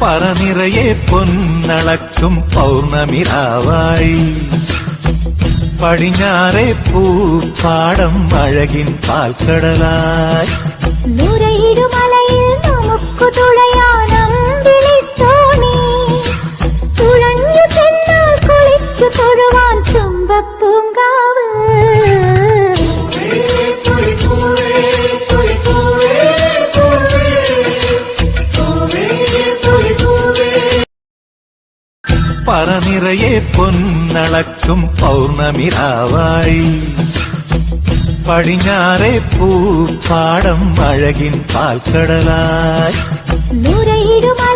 പറനിറയെ പൊന്നളക്കും പൗർണമിരാവായി പടിഞ്ഞാറെ പൂപ്പാടം അഴകിൻ പാൽക്കടലായി നുരയിടുമലയിൽ നമുക്കു തുഴയാനമ്പിളിത്തോണി തുഴഞ്ഞു ചെന്നാൽ കുളിച്ചു തൊഴുവാൻ തുമ്പപ്പൂങ്കാവ് പറനിറയെ പൊന്നളക്കും പൗർണമിരാവായി പടിഞ്ഞാറെ പൂപ്പാടം അഴകിൻ പാൽക്കടലായി നുരയിടുമലയിൽ